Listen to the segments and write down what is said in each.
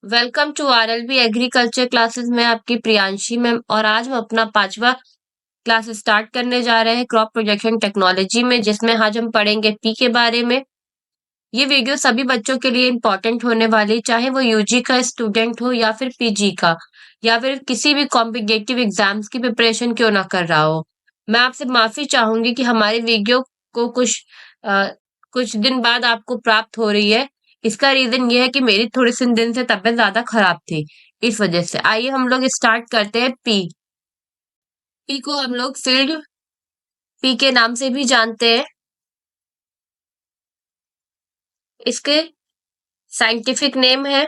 Welcome to RLB agriculture classes में आपकी Priyanshi ma'am और आज हम अपना 5वां क्लास स्टार्ट करने जा रहे हैं क्रॉप प्रोजेक्शन टेक्नोलॉजी में, जिसमें आज हम पढ़ेंगे पी के बारे में। ये वीडियो सभी बच्चों के लिए इम्पोर्टेंट होने वाली, चाहे वो यूजी का स्टूडेंट हो या फिर पीजी का या फिर किसी भी कॉम्पिटिटिव एग्जाम्स की प्रिपरेशन क्यों ना कर रहा हो। मैं आपसे माफी चाहूंगी कि हमारी वीडियो को अ, कुछ दिन बाद आपको प्राप्त हो रही है। इसका रीजन ये है कि मेरी थोड़ी सी दिन से तबीयत ज्यादा खराब थी, इस वजह से। आइए हम लोग स्टार्ट करते हैं पी। पी को हम लोग फील्ड पी के नाम से भी जानते हैं। इसके साइंटिफिक नेम है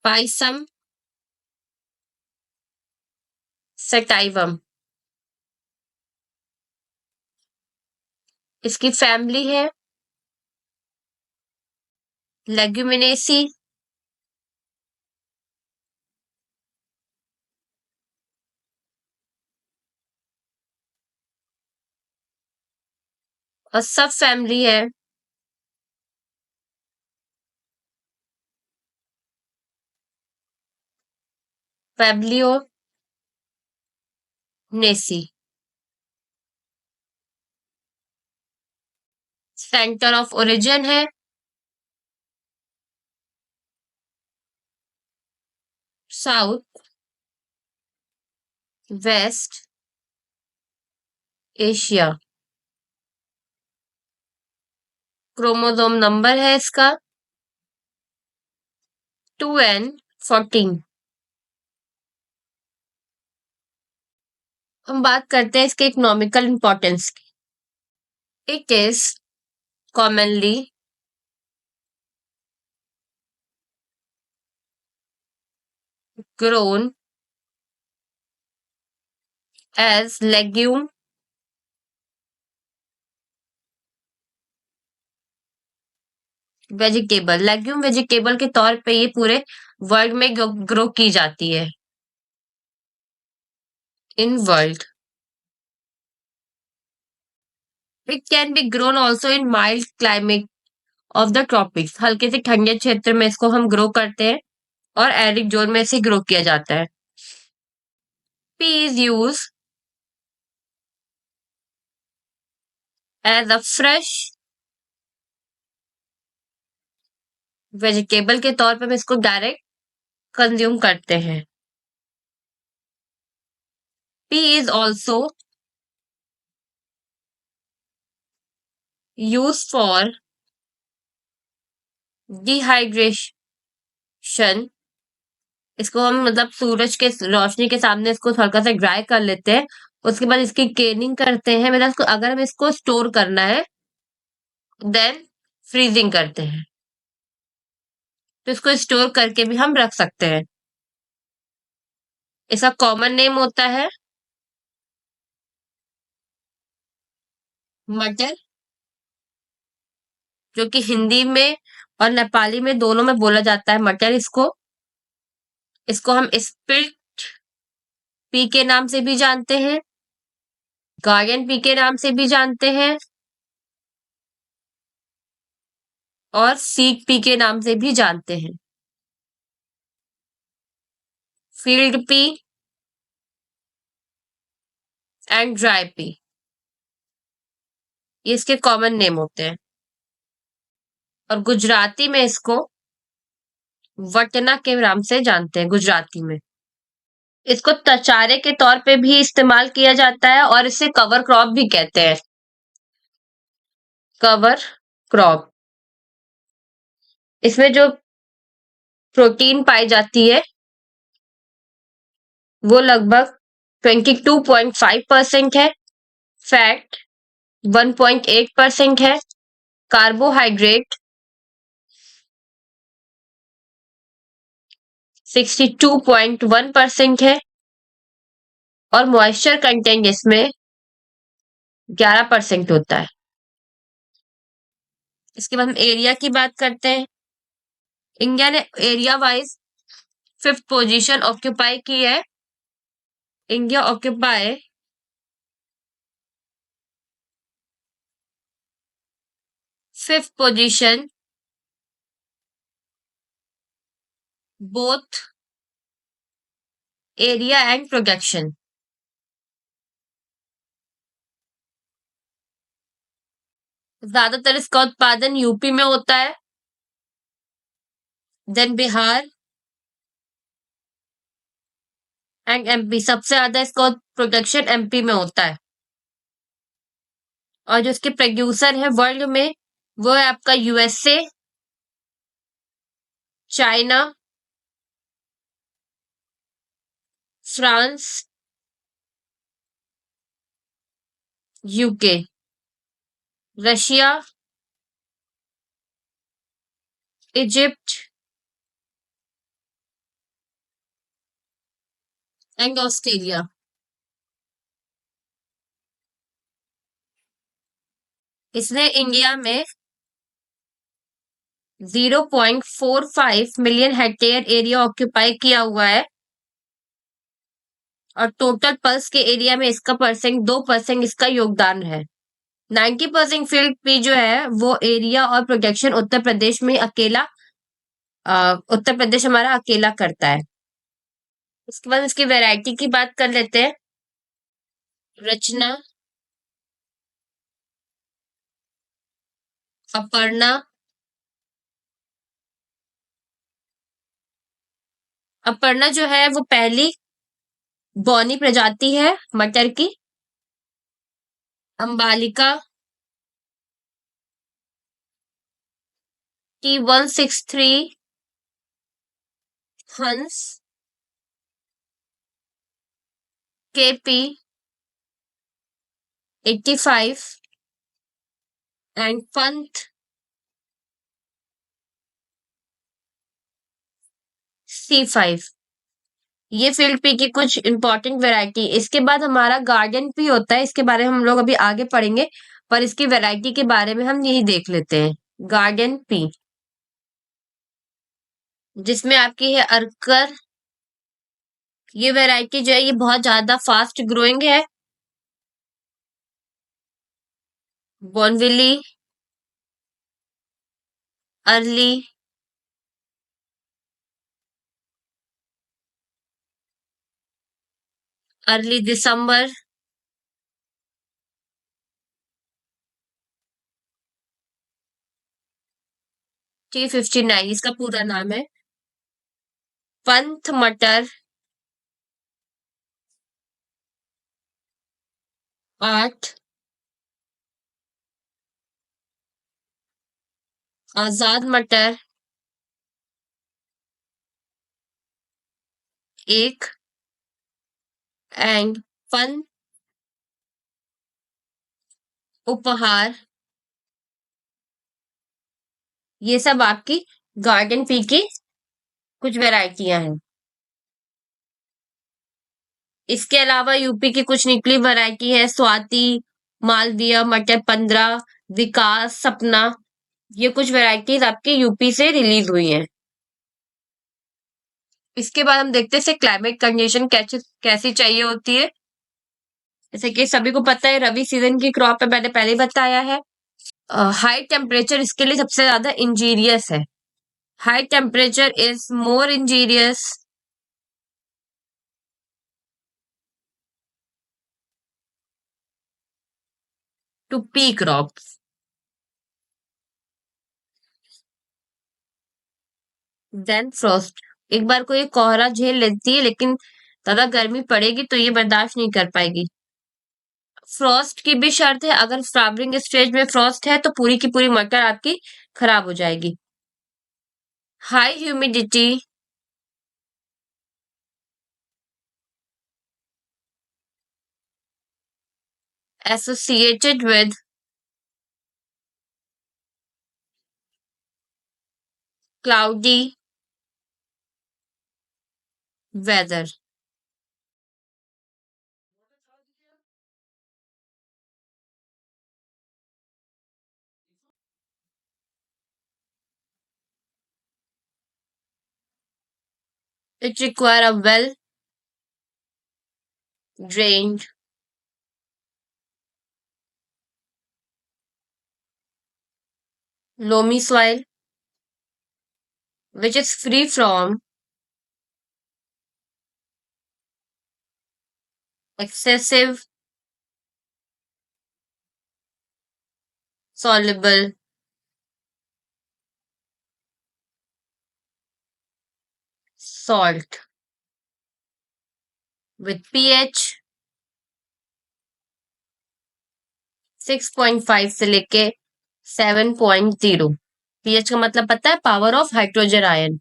पाइसम सेटाइवम। इसकी फैमिली है लेग्यूमिनेसी। और सब फैमिली है फैब्लियो नेसी। सेंटर ऑफ ओरिजिन है south west Asia. Chromosome number है इसका 2n14। हम बात करते हैं इसके इकोनॉमिकल इंपॉर्टेंस की। It is commonly grown as legume vegetable. Legume vegetable के तौर पे ये पूरे वर्ल्ड में ग्रो की जाती है। In world it can be grown also in mild climate of the tropics. हल्के से ठंडे क्षेत्र में इसको हम ग्रो करते हैं और एरिक जोन में इसे ग्रो किया जाता है। Pea is use as a fresh vegetable के तौर पे हम इसको डायरेक्ट कंज्यूम करते हैं। Pea is also use for dehydration. इसको हम मतलब सूरज के रोशनी के सामने इसको हल्का सा ड्राई कर लेते हैं। उसके बाद इसकी केनिंग करते हैं, मतलब इसको अगर हम इसको स्टोर करना है देन फ्रीजिंग करते हैं, तो इसको स्टोर करके भी हम रख सकते हैं। इसका कॉमन नेम होता है मटर, जो कि हिंदी में और नेपाली में दोनों में बोला जाता है मटर। इसको इसको हम स्प्लिट पी के नाम से भी जानते हैं, गार्डन पी के नाम से भी जानते हैं और सीड पी के नाम से भी जानते हैं। Field P and dry pea, ये इसके कॉमन नेम होते हैं। और गुजराती में इसको वटना के नाम से जानते हैं गुजराती में। इसको चारे के तौर पे भी इस्तेमाल किया जाता है और इसे कवर क्रॉप भी कहते हैं। कवर क्रॉप, इसमें जो प्रोटीन पाई जाती है वो लगभग 22.5% है, फैट 1.8% है, कार्बोहाइड्रेट 62.1% है और मॉइस्चर कंटेंट इसमें 11% होता है। इसके बाद हम एरिया की बात करते हैं। इंडिया ने area wise 5th position occupy की है। India occupy 5th position both area and production. ज्यादातर इसका उत्पादन यूपी में होता है, देन बिहार एंड एमपी। सबसे ज्यादा इसका प्रोडक्शन एमपी में होता है। और जो इसके प्रोड्यूसर है वर्ल्ड में, वो है आपका USA, China, France, UK, Russia, Egypt and Australia. इसने इंडिया में 0.45 मिलियन हेक्टेयर एरिया ऑक्यूपाई किया हुआ है, और टोटल पल्स के एरिया में इसका परसेंट 2% इसका योगदान है। 90% फील्ड पी जो है वो एरिया और प्रोडक्शन उत्तर प्रदेश में अकेला, उत्तर प्रदेश हमारा अकेला करता है। उसके बाद इसकी वैरायटी की बात कर लेते हैं। रचना, अपर्णा। अपर्णा जो है वो पहली बौनी प्रजाति है मटर की। अंबालिका, T163, हंस, KP85 एंड पंथ C5। ये फील्ड पी की कुछ इंपॉर्टेंट वैरायटी। इसके बाद हमारा गार्डन पी होता है, इसके बारे में हम लोग अभी आगे पढ़ेंगे, पर इसकी वैरायटी के बारे में हम यही देख लेते हैं। गार्डन पी, जिसमें आपकी है अर्कर। ये वैरायटी जो है ये बहुत ज्यादा फास्ट ग्रोइंग है। बोनविली, अर्ली, अर्ली दिसंबर, T59 इसका पूरा नाम है। पंथ मटर, 8। आजाद मटर, 1। एंड फन उपहार। ये सब आपकी गार्डन पी की कुछ वैरायटियां हैं। इसके अलावा यूपी की कुछ निकली वैरायटी है स्वाति, मालवीय, मटर 15, विकास, सपना। ये कुछ वैरायटीज आपकी यूपी से रिलीज हुई हैं। इसके बाद हम देखते हैं इसे क्लाइमेट कंडीशन कैसी कैसी चाहिए होती है। जैसे कि सभी को पता है रवि सीजन की क्रॉप है, मैंने पहले ही बताया है। हाई टेम्परेचर इसके लिए सबसे ज्यादा इंजीरियस है। High temperature is more injurious to pea crops than frost. एक बार को ये कोहरा झेल लेती है, लेकिन ज्यादा गर्मी पड़ेगी तो ये बर्दाश्त नहीं कर पाएगी। फ्रॉस्ट की भी शर्त है, अगर फ्लावरिंग स्टेज में फ्रॉस्ट है तो पूरी की पूरी मटर आपकी खराब हो जाएगी। High humidity, associated with cloudy weather. It require a well drained loamy soil which is free from excessive, soluble, salt with pH 6.5 से लेके 7.0। पीएच का मतलब पता है? Power of hydrogen ion.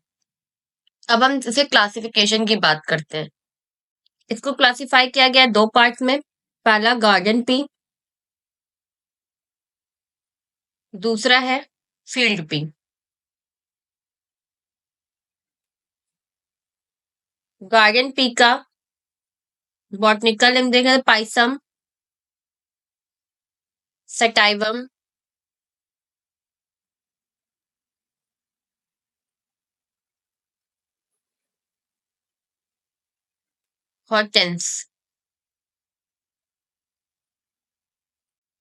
अब हम इसे क्लासिफिकेशन की बात करते हैं। इसको क्लासिफाई किया गया है दो पार्ट में। पहला गार्डन पी, दूसरा है फील्ड पी। गार्डन पी का बॉटनिकल नेम देखें, पाइसम सटाइवम हॉर्टेंस।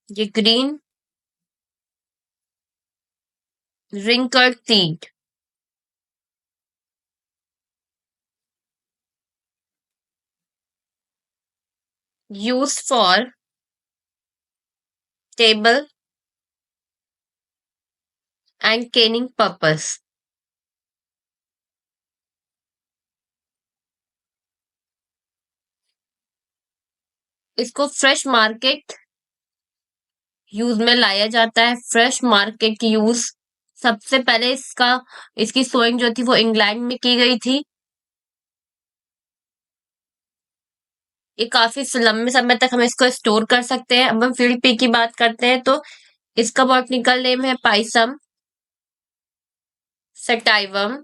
ये green wrinkled seed, use for table and canning purpose. इसको फ्रेश मार्केट यूज में लाया जाता है। फ्रेश मार्केट यूज सबसे पहले इसकी सोइंग जो थी वो इंग्लैंड में की गई थी। ये काफी लंबे समय तक हम इसको स्टोर कर सकते हैं। अब हम फील्ड पी की बात करते हैं तो इसका बॉटनिकल नेम है पाइसम सेटाइवम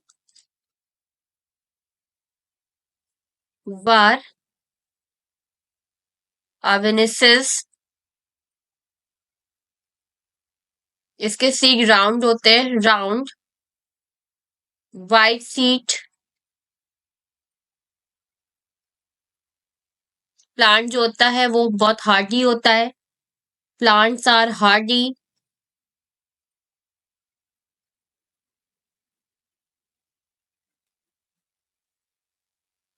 वार आवेनेसिस। इसके सीड राउंड होते हैं, राउंड वाइट सीड। प्लांट जो होता है वो बहुत हार्डी होता है। Plants are hardy.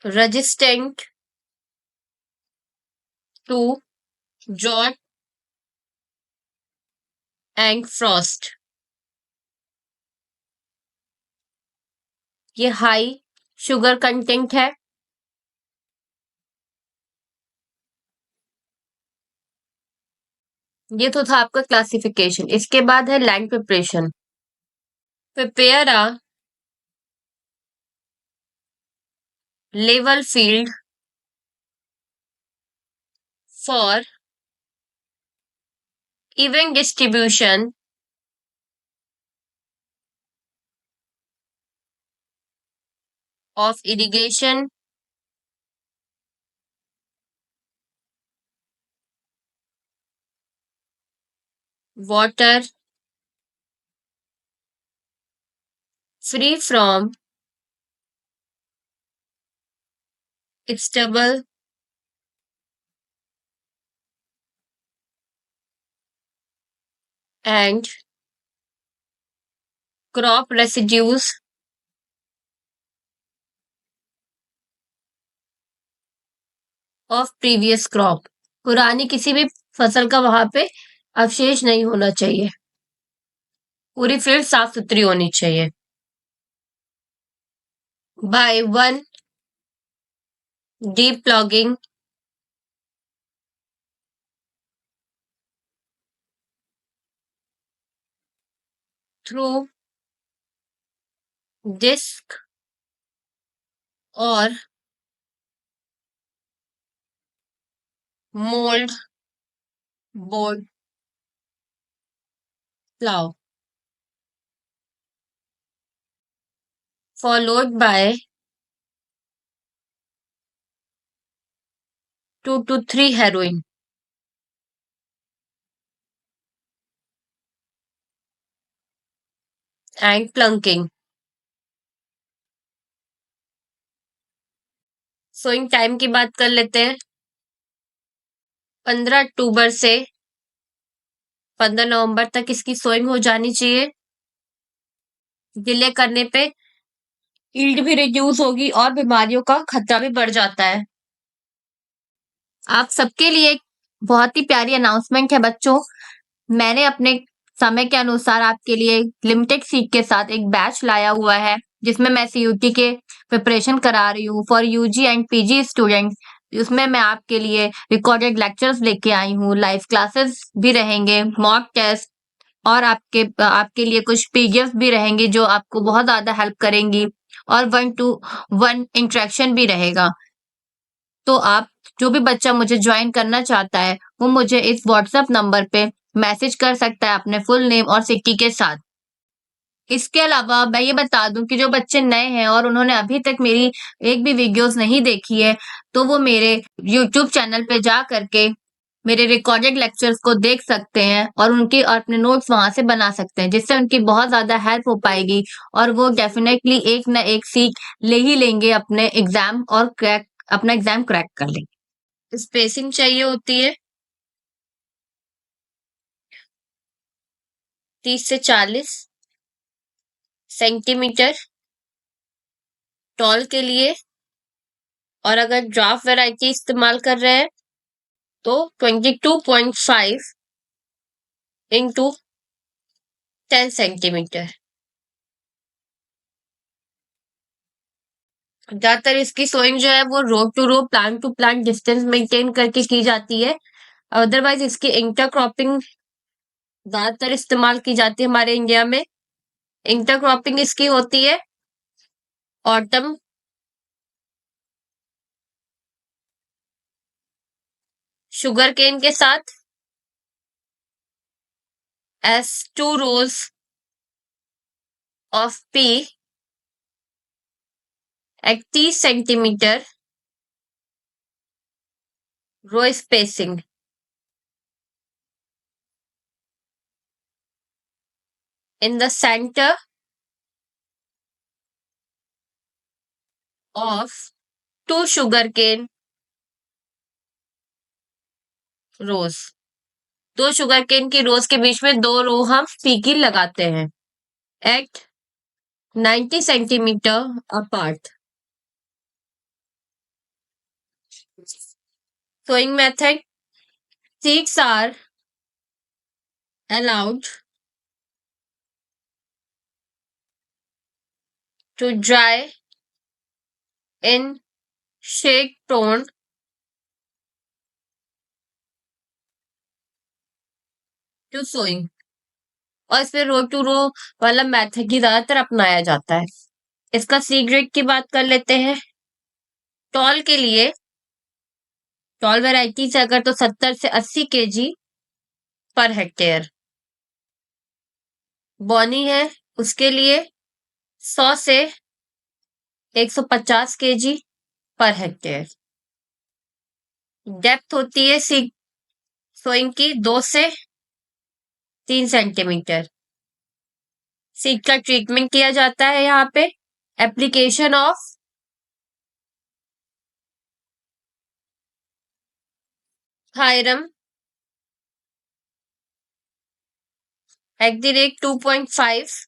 Resistant to drought and frost. ये हाई शुगर कंटेंट है। ये तो था आपका क्लासिफिकेशन। इसके बाद है land preparation. Prepare a level field for even distribution of irrigation, water free from stubble and crop residues of previous crop। पुरानी किसी भी फसल का वहां पे अवशेष नहीं होना चाहिए। पूरी फील्ड साफ सुथरी होनी चाहिए। By one deep ploughing through disc और mould board plow followed by 2 to 3 harrowing and plunking। Sowing time की बात कर लेते हैं। 15 अक्टूबर से 15 नवंबर तक इसकी सोइंग हो जानी चाहिए। डिले करने पे यील्ड भी रिड्यूस होगी और बीमारियों का खतरा भी बढ़ जाता है। आप सबके लिए एक बहुत ही प्यारी अनाउंसमेंट है बच्चों। मैंने अपने समय के अनुसार आपके लिए लिमिटेड सीट के साथ एक बैच लाया हुआ है, जिसमें मैं सीयूटी के प्रिपरेशन करा रही हूँ for UG and PG students. उसमें मैं आपके लिए रिकॉर्डेड लेक्चर्स लेके आई हूँ, लाइव क्लासेस भी रहेंगे, मॉक टेस्ट और आपके लिए कुछ पीडीएफ भी रहेंगी जो आपको बहुत ज़्यादा हेल्प करेंगी, और 1 टू 1 इंटरेक्शन भी रहेगा। तो आप जो भी बच्चा मुझे ज्वाइन करना चाहता है, वो मुझे इस व्हाट्सएप नंबर पे मैसेज कर सकता है अपने फुल नेम और सिटी के साथ। इसके अलावा मैं ये बता दूं कि जो बच्चे नए हैं और उन्होंने अभी तक मेरी एक भी वीडियोस नहीं देखी है, तो वो मेरे यूट्यूब चैनल पे जा करके मेरे रिकॉर्डेड लेक्चर्स को देख सकते हैं और उनके और अपने नोट्स वहां से बना सकते हैं, जिससे उनकी बहुत ज्यादा हेल्प हो पाएगी और वो डेफिनेटली एक ना एक सीख ले ही लेंगे अपने एग्जाम, और क्रैक अपना एग्जाम क्रैक कर लेंगे। स्पेसिंग चाहिए होती है 30 से 40 सेंटीमीटर टॉल के लिए, और अगर ड्राफ्ट वैरायटी इस्तेमाल कर रहे हैं तो 22.5 इंटू 10 सेंटीमीटर। ज्यादातर इसकी सोइंग जो है वो row to row, plant to plant distance maintain करके की जाती है। अदरवाइज इसकी इंटरक्रॉपिंग ज्यादातर इस्तेमाल की जाती है हमारे इंडिया में। इंटरक्रॉपिंग इसकी होती है ऑटम शुगर केन के साथ, S 2 rows of P at 30 centimeter row spacing. In the center of 2 sugarcane rows. 2 sugarcane की रोज के बीच में 2 रो हम पी की लगाते हैं at 90 centimetre apart. Sewing method: seeds are allowed to dry in shade prone to sewing। और इसमें रो to रो वाला मेथड ही ज्यादातर अपनाया जाता है। इसका सी ग्रेड की बात कर लेते हैं। टॉल के लिए, टॉल वैरायटी से अगर तो 70 से 80 केजी पर हेक्टेयर। बॉनी है उसके लिए 100 से 150 केजी पर हेक्टेयर। डेप्थ होती है सी सोइंग की 2 से 3 सेंटीमीटर। सीड का ट्रीटमेंट किया जाता है यहाँ पे। एप्लीकेशन ऑफ थायरम @ 2.5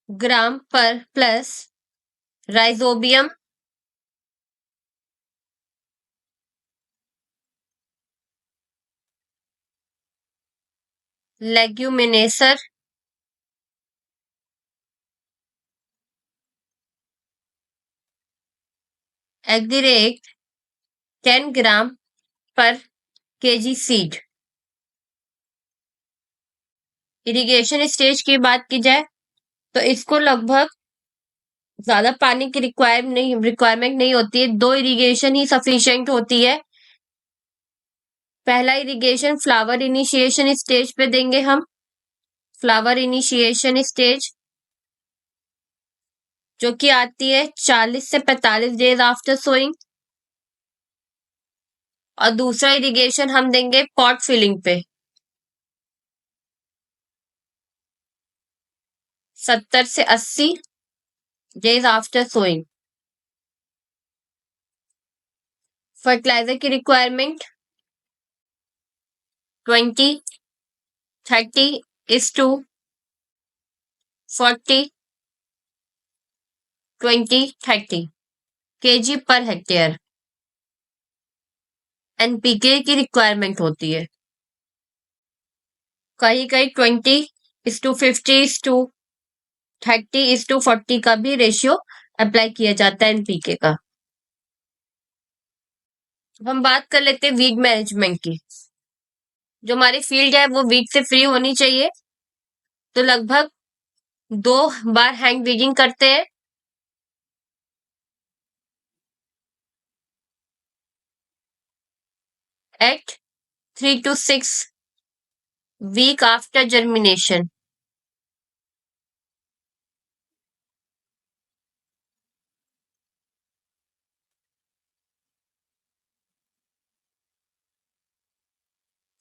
ग्राम पर प्लस राइजोबियम लेग्यूमिनेसर @ 10 ग्राम पर केजी सीड। इरिगेशन स्टेज की बात की जाए तो इसको लगभग ज्यादा पानी की रिक्वायरमेंट नहीं होती है। 2 इरिगेशन ही सफिशिएंट होती है। पहला इरिगेशन फ्लावर इनिशिएशन स्टेज पे देंगे हम। फ्लावर इनिशिएशन स्टेज जो कि आती है 40 से 45 डेज आफ्टर सोइंग। और दूसरा इरिगेशन हम देंगे पॉट फिलिंग पे 70 से 80 डेज आफ्टर सोइंग। फर्टिलाइजर की requirement 20-30:40 20-30 KG per hectare. NPK की रिक्वायरमेंट होती है। कहीं कहीं 20:50:30:40 का भी रेशियो अप्लाई किया जाता है एनपीके का। हम बात कर लेते हैं वीक मैनेजमेंट की। जो हमारी फील्ड है वो वीक से फ्री होनी चाहिए, तो लगभग 2 बार हैंड बीजिंग करते हैं। At 3 to 6 week after germination.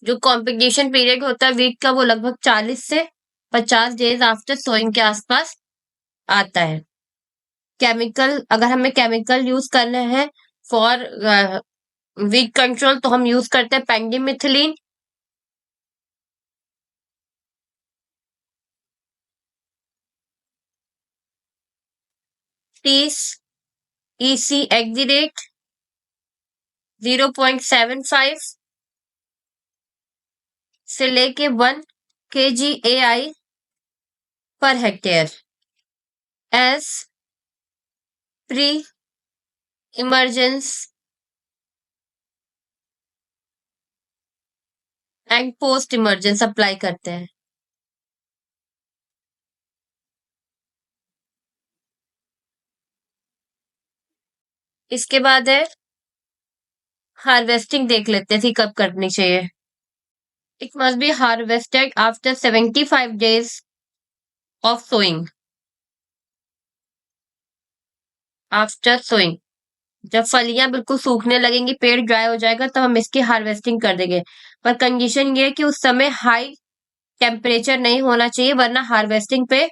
जो कॉम्पिटिशन पीरियड होता है वीक का वो लगभग 40 से 50 डेज आफ्टर सोइंग के आसपास आता है। केमिकल, अगर हमें केमिकल यूज करना है फॉर वीक कंट्रोल तो हम यूज करते हैं पेंडिमिथिलीन। तीस EC एक्सिडेट 0.75 से लेके 1 kg/AI पर hectare as pre emergence and post emergence apply करते हैं। इसके बाद है हार्वेस्टिंग, देख लेते हैं कि कब करनी चाहिए। It must be harvested after 75 days of sowing. After sowing जब फलियां बिल्कुल सूखने लगेंगी, पेड़ ड्राई हो जाएगा, तब हम इसकी हार्वेस्टिंग कर देंगे। पर कंडीशन ये है कि उस समय हाई टेम्परेचर नहीं होना चाहिए, वरना हार्वेस्टिंग पे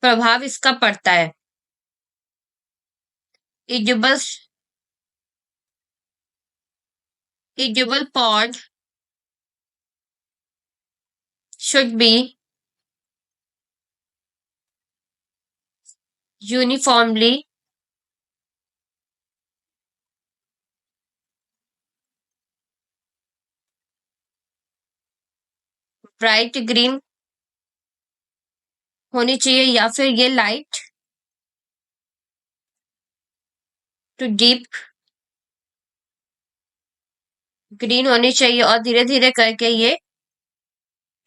प्रभाव इसका पड़ता है। Edible pod should be uniformly bright green होनी चाहिए, या फिर ये लाइट टू डीप ग्रीन होनी चाहिए, और धीरे धीरे करके ये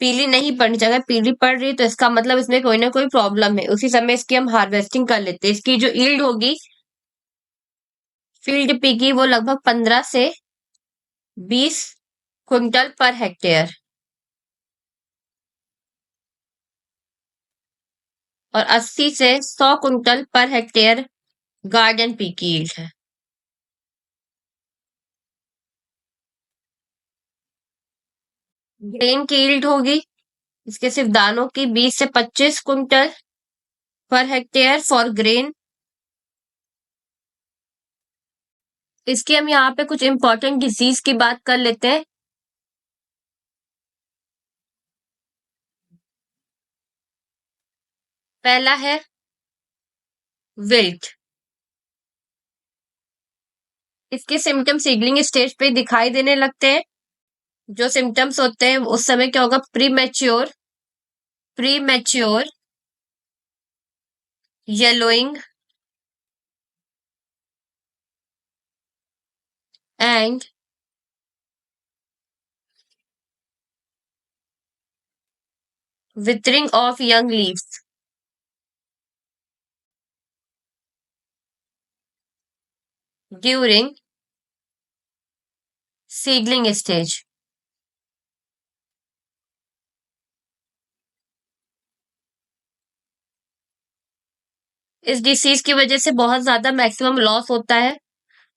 पीली नहीं पड़नी चाहिए। अगर पीली पड़ रही है तो इसका मतलब इसमें कोई ना कोई प्रॉब्लम है। उसी समय इसकी हम हार्वेस्टिंग कर लेते हैं। इसकी जो यील्ड होगी फील्ड पी की वो लगभग 15 से 20 क्विंटल पर हेक्टेयर और 80 से 100 quintal per hectare garden pea की यील्ड है। ग्रेन की यील्ड होगी इसके सिर्फ दानों की 20 से 25 quintal per hectare for grain. इसकी हम यहाँ पे कुछ इंपॉर्टेंट डिजीज की बात कर लेते हैं। पहला है विल्ट। इसके सिम्टम्स सीडलिंग स्टेज पे दिखाई देने लगते हैं। जो सिम्टम्स होते हैं उस समय क्या होगा, pre mature yellowing and withering of young leaves during seedling stage। इस डिसीज की वजह से बहुत ज्यादा मैक्सिमम लॉस होता है,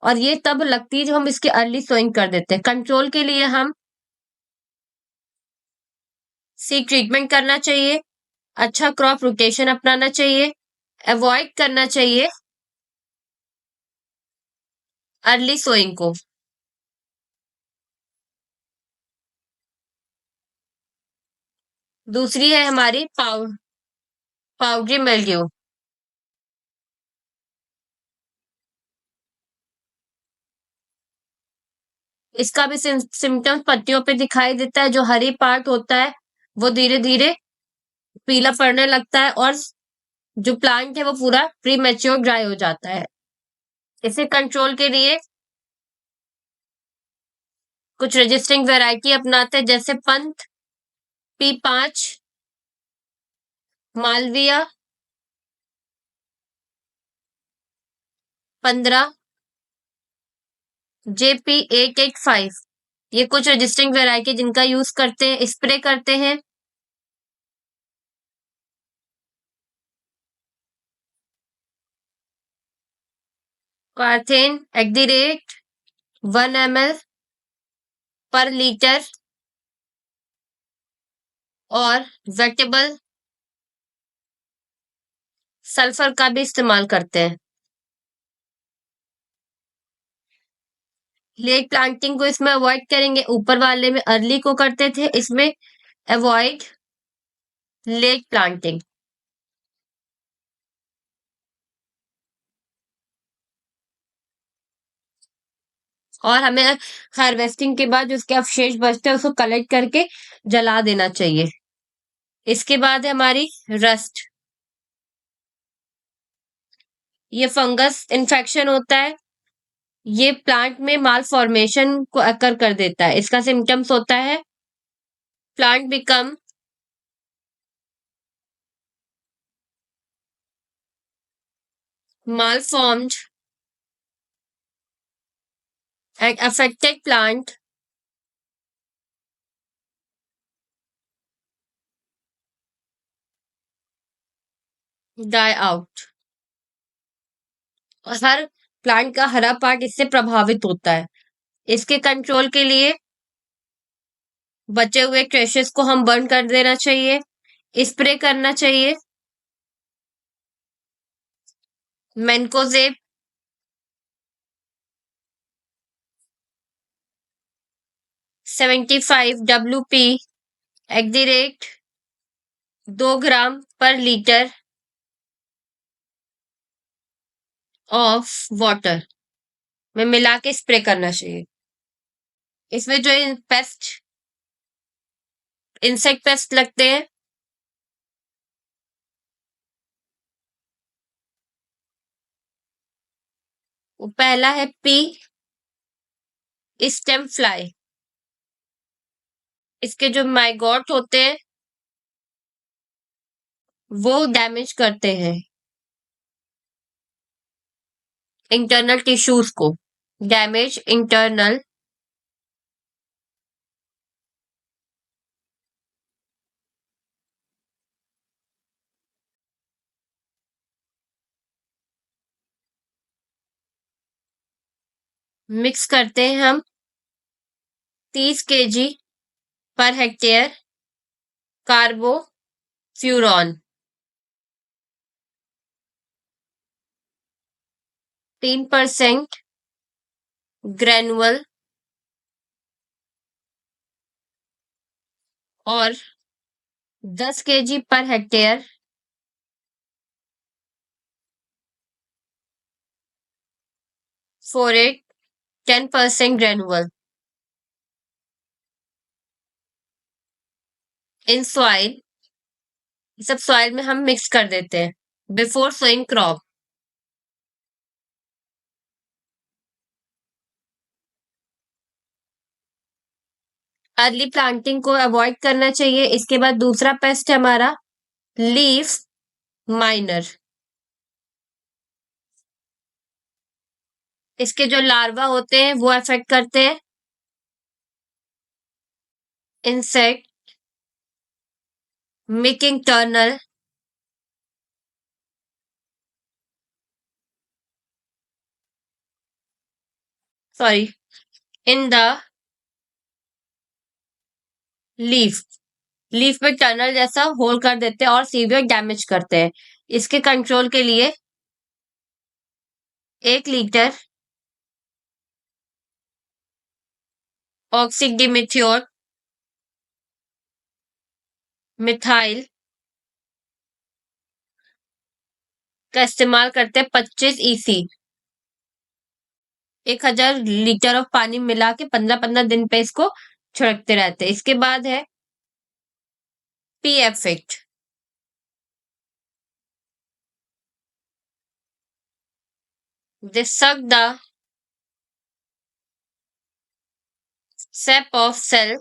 और ये तब लगती है जब हम इसकी अर्ली सोइंग कर देते हैं। कंट्रोल के लिए हम सीड ट्रीटमेंट करना चाहिए, अच्छा क्रॉप रोटेशन अपनाना चाहिए, अवॉइड करना चाहिए अर्ली सोइंग को। दूसरी है हमारी पाउडरी मिल्ड्यू। इसका भी सिम्टम्स पत्तियों पे दिखाई देता है। जो हरी पार्ट होता है वो धीरे धीरे पीला पड़ने लगता है और जो प्लांट है वो पूरा प्री मैच्योर ड्राई हो जाता है। इसे कंट्रोल के लिए कुछ रजिस्टिंग वैरायटी अपनाते हैं, जैसे पंथ, P5, मालविया 15, JP885। ये कुछ रजिस्टिंग वैरायटी जिनका यूज करते हैं, स्प्रे करते हैं। पार्थेन @ 1 ml पर लीटर और वेटेबल सल्फर का भी इस्तेमाल करते हैं। लेट प्लांटिंग को इसमें अवॉइड करेंगे। ऊपर वाले में अर्ली को करते थे, इसमें अवॉइड लेट प्लांटिंग। और हमें हार्वेस्टिंग के बाद जो उसके अवशेष बचते हैं उसको कलेक्ट करके जला देना चाहिए। इसके बाद है हमारी रस्ट। ये फंगस इन्फेक्शन होता है। ये प्लांट में माल फॉर्मेशन को अकर कर देता है। इसका सिम्टम्स होता है plant become malformed and affected plant die out। और हर प्लांट का हरा पार्ट इससे प्रभावित होता है। इसके कंट्रोल के लिए बचे हुए ट्रेशेस को हम बर्न कर देना चाहिए, स्प्रे करना चाहिए। मैनकोजेब 75 WP @ 2 ग्राम पर लीटर ऑफ वाटर में मिला के स्प्रे करना चाहिए। इसमें जो पेस्ट इंसेक्ट पेस्ट लगते हैं वो पहला है P स्टेम फ्लाई। इसके जो माइगॉट होते हैं वो डैमेज करते हैं इंटरनल टिश्यूज को। डैमेज इंटरनल मिक्स करते हैं हम 30 kg पर हेक्टेयर कार्बोफ्यूरॉन 3% ग्रेनुअल और 10 kg पर hectare phorate 10% granule in soil. सब सॉइल में हम मिक्स कर देते हैं before sowing crop. Early planting को अवॉइड करना चाहिए। इसके बाद दूसरा पेस्ट है हमारा लीफ माइनर। इसके जो लार्वा होते हैं वो अफेक्ट करते हैं insect making tunnel sorry in the leaf. Leaf में टनल जैसा होल कर देते हैं और सीवियर डैमेज करते हैं। इसके कंट्रोल के लिए 1 लीटर ऑक्सीडिमेथियोर मिथाइल का इस्तेमाल करते हैं 25 EC। 1000 लीटर ऑफ पानी मिला के 15-15 दिन पे इसको छिड़कते रहते हैं। इसके बाद है P effect. They suck the sap of cell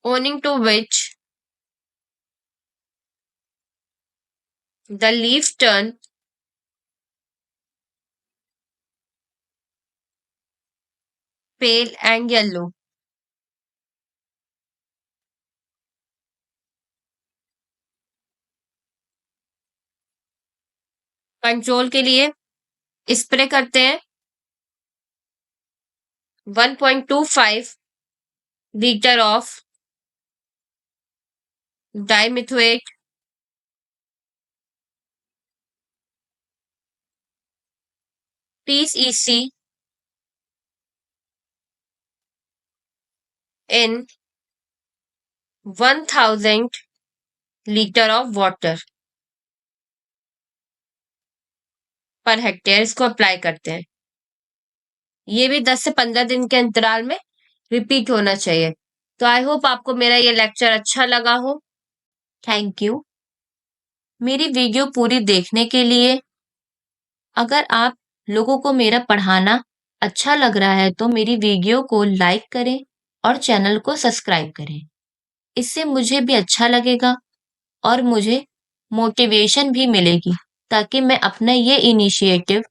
owing to which the leaf turn pale and yellow। Control के लिए स्प्रे करते हैं 1.25 litre of dimethoate TEC in 1000 litre of water per hectare इसको अप्लाई करते हैं। ये भी 10 से 15 दिन के अंतराल में रिपीट होना चाहिए। तो आई होप आपको मेरा ये लेक्चर अच्छा लगा हो। थैंक यू मेरी वीडियो पूरी देखने के लिए। अगर आप लोगों को मेरा पढ़ाना अच्छा लग रहा है तो मेरी वीडियो को लाइक करें और चैनल को सब्सक्राइब करें। इससे मुझे भी अच्छा लगेगा और मुझे मोटिवेशन भी मिलेगी ताकि मैं अपना ये इनिशिएटिव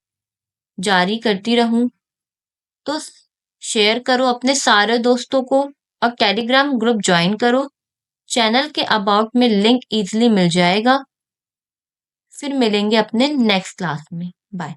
जारी करती रहूं। तो शेयर करो अपने सारे दोस्तों को और टेलीग्राम ग्रुप ज्वाइन करो। चैनल के अबाउट में लिंक इजीली मिल जाएगा। फिर मिलेंगे अपने नेक्स्ट क्लास में। बाय।